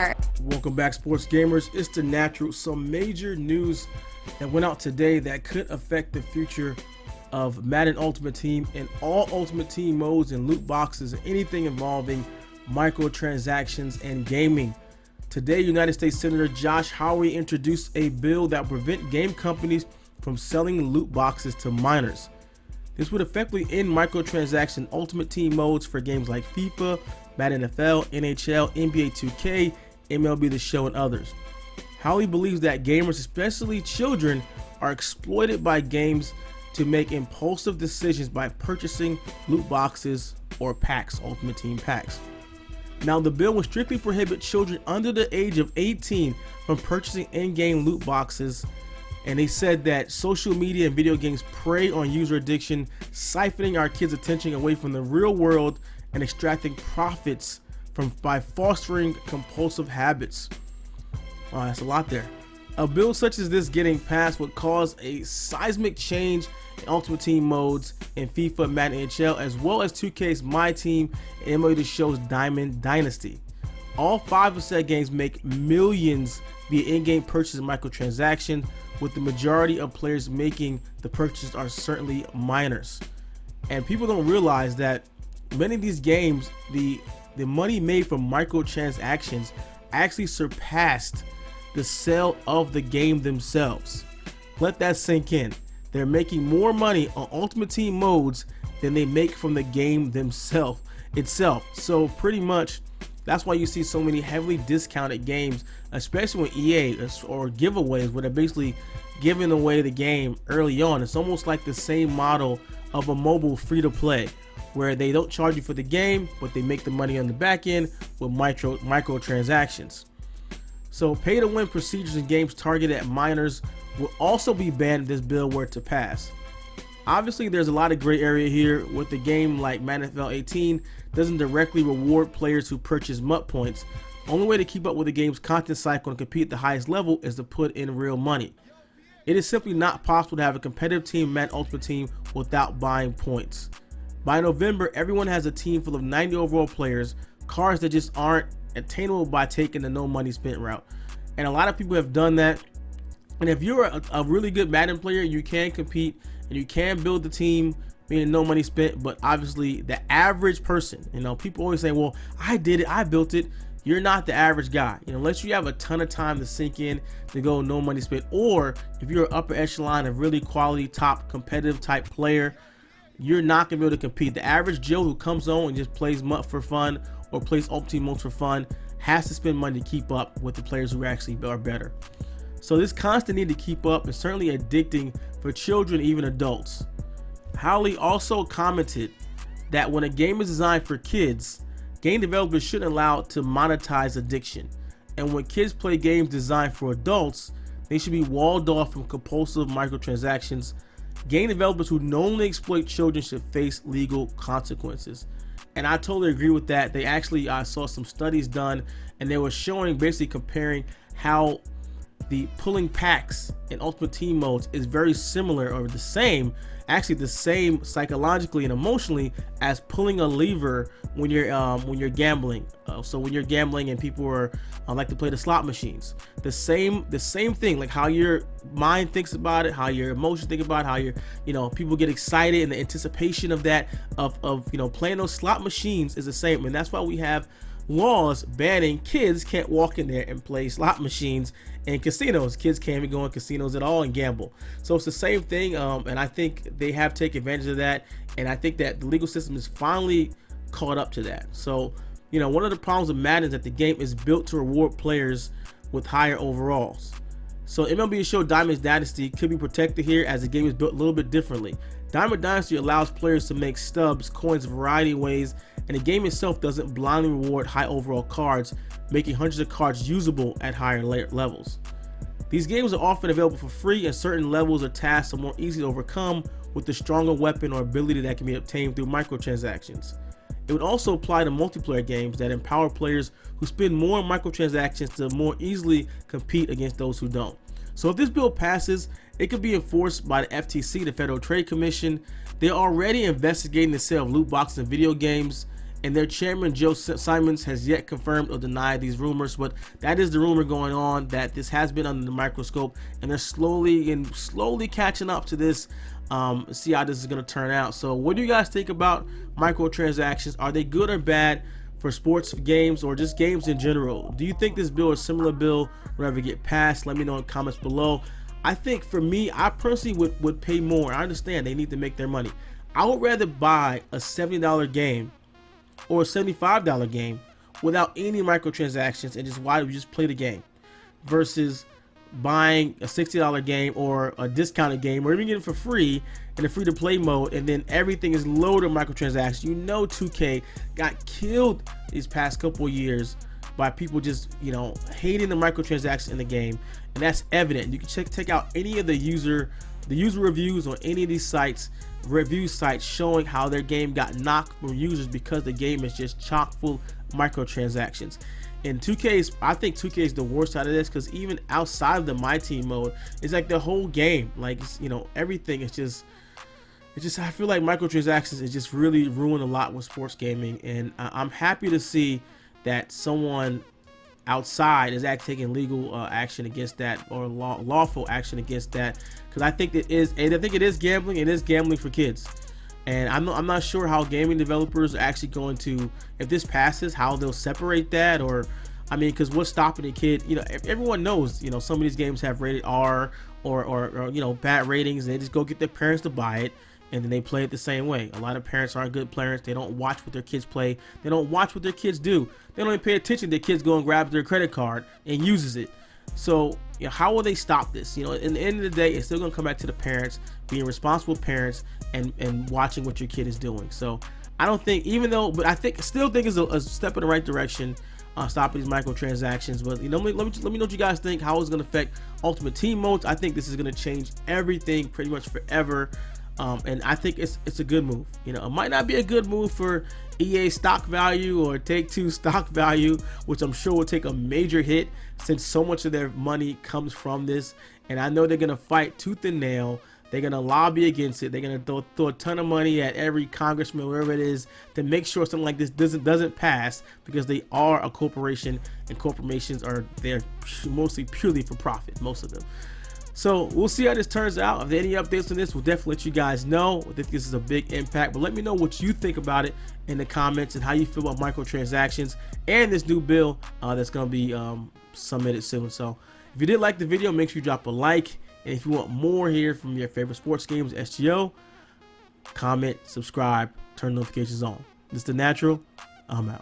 gamer. Welcome back, sports gamers. It's the Natural. Some major news that went out today that could affect the future of Madden Ultimate Team and all Ultimate Team modes and loot boxes and anything involving microtransactions and gaming. Today, United States Senator Josh Hawley introduced a bill that would prevent game companies from selling loot boxes to minors. This would effectively end microtransaction Ultimate Team modes for games like FIFA, Madden NFL, NHL, NBA 2K, MLB The Show, and others. Hawley believes that gamers, especially children, are exploited by games to make impulsive decisions by purchasing loot boxes or packs, Ultimate Team packs. Now, the bill will strictly prohibit children under the age of 18 from purchasing in-game loot boxes, and they said that social media and video games prey on user addiction, siphoning our kids' attention away from the real world and extracting profits by fostering compulsive habits. Wow, that's a lot there. A bill such as this getting passed would cause a seismic change in Ultimate Team modes in FIFA, Madden NHL, as well as 2K's My Team and MLB The Show's Diamond Dynasty. All 5 of said games make millions via in-game purchases and microtransactions, with the majority of players making the purchases are certainly minors. And people don't realize that many of these games, the money made from microtransactions actually surpassed the sale of the game themselves. Let that sink in. They're making more money on Ultimate Team modes than they make from the game itself. So pretty much that's why you see so many heavily discounted games, especially when EA or giveaways where they're basically giving away the game early on. It's almost like the same model of a mobile free-to-play, where they don't charge you for the game, but they make the money on the back end with microtransactions. So pay-to-win procedures in games targeted at minors will also be banned if this bill were to pass. Obviously, there's a lot of gray area here with the game like Madden NFL 18 doesn't directly reward players who purchase MUT points. The only way to keep up with the game's content cycle and compete at the highest level is to put in real money. It is simply not possible to have a competitive team Madden Ultimate Team without buying points. By November, everyone has a team full of 90 overall players, cards that just aren't attainable by taking the no money spent route. And a lot of people have done that. And if you're a really good Madden player, you can compete and you can build the team, meaning no money spent. But obviously the average person, people always say, well, I did it, I built it. You're not the average guy, unless you have a ton of time to sink in to go no money spent, or if you're an upper echelon of really quality, top competitive type player, you're not gonna be able to compete. The average Joe who comes on and just plays MUT for fun or plays Ultimate Team modes for fun has to spend money to keep up with the players who actually are better. So this constant need to keep up is certainly addicting for children, even adults. Hawley also commented that when a game is designed for kids, game developers shouldn't allow it to monetize addiction. And when kids play games designed for adults, they should be walled off from compulsive microtransactions. Game developers who knowingly exploit children should face legal consequences. And I totally agree with that. They actually, I saw some studies done and they were showing, basically comparing how the pulling packs in Ultimate Team modes is very similar, or the same, actually the same psychologically and emotionally as pulling a lever when you're gambling. So when you're gambling and people are like to play the slot machines, the same thing, like how your mind thinks about it, how your emotions think about it, how your people get excited, and the anticipation of that of playing those slot machines is the same. And that's why we have laws banning kids can't walk in there and play slot machines and casinos. Kids can't even go in casinos at all and gamble. So it's the same thing, and I think they have taken advantage of that, and I think that the legal system is finally caught up to that. So one of the problems with Madden is that the game is built to reward players with higher overalls. So MLB The Show Diamond Dynasty could be protected here, as the game is built a little bit differently. Diamond Dynasty allows players to make stubs, coins, a variety of ways, and the game itself doesn't blindly reward high overall cards, making hundreds of cards usable at higher levels. These games are often available for free, and certain levels or tasks are more easy to overcome with the stronger weapon or ability that can be obtained through microtransactions. It would also apply to multiplayer games that empower players who spend more on microtransactions to more easily compete against those who don't. So if this bill passes, it could be enforced by the FTC, the Federal Trade Commission. They're already investigating the sale of loot boxes in video games, and their chairman Joe Simons has yet confirmed or denied these rumors, but that is the rumor going on, that this has been under the microscope, and they're slowly catching up to this. See how this is going to turn out. So what do you guys think about microtransactions? Are they good or bad for sports games or just games in general? Do you think this bill or similar bill will ever get passed? Let me know in the comments below. I think for me, I personally would pay more. I understand they need to make their money. I would rather buy a $70 game or a $75 game without any microtransactions and just play the game, versus buying a $60 game or a discounted game, or even getting it for free in a free-to-play mode, and then everything is loaded with microtransactions. You know, 2K got killed these past couple of years by people just, you know, hating the microtransactions in the game, and that's evident. You can check out any of the user reviews on any of these review sites showing how their game got knocked from users because the game is just chock full of microtransactions. And I think 2K is the worst out of this, because even outside of the My Team mode, it's like the whole game, like, you know, everything is just, I feel like microtransactions is just really ruined a lot with sports gaming. And I'm happy to see that someone outside is actually taking legal action against that, or lawful action against that, because I think it is gambling. It is gambling for kids, and I'm not sure how gaming developers are actually going to, if this passes, how they'll separate that. Or, I mean, because what's stopping a kid? You know, everyone knows, you know, some of these games have rated R or you know, bad ratings, and they just go get their parents to buy it, and then they play it the same way. A lot of parents aren't good players. They don't watch what their kids play. They don't watch what their kids do. They don't even pay attention to their kids go and grab their credit card and uses it. So, you know, how will they stop this? You know, in the end of the day, it's still going to come back to the parents being responsible parents and watching what your kid is doing. So I don't think, but I still think it's a step in the right direction, stopping these microtransactions. But, you know, let me know what you guys think, how it's going to affect Ultimate Team modes. I think this is going to change everything pretty much forever. And I think it's a good move. You know, it might not be a good move for EA stock value or Take-Two stock value, which I'm sure will take a major hit since so much of their money comes from this. And I know they're gonna fight tooth and nail. They're gonna lobby against it. They're gonna throw a ton of money at every congressman, wherever it is, to make sure something like this doesn't pass, because they are a corporation, and corporations are there mostly purely for profit, most of them. So we'll see how this turns out. If there are any updates on this, we'll definitely let you guys know. I think this is a big impact, but let me know what you think about it in the comments, and how you feel about microtransactions and this new bill that's going to be submitted soon. So if you did like the video, make sure you drop a like, and if you want more here from your favorite sports games, SGO, comment, subscribe, turn notifications on. This is The Natural. I'm out.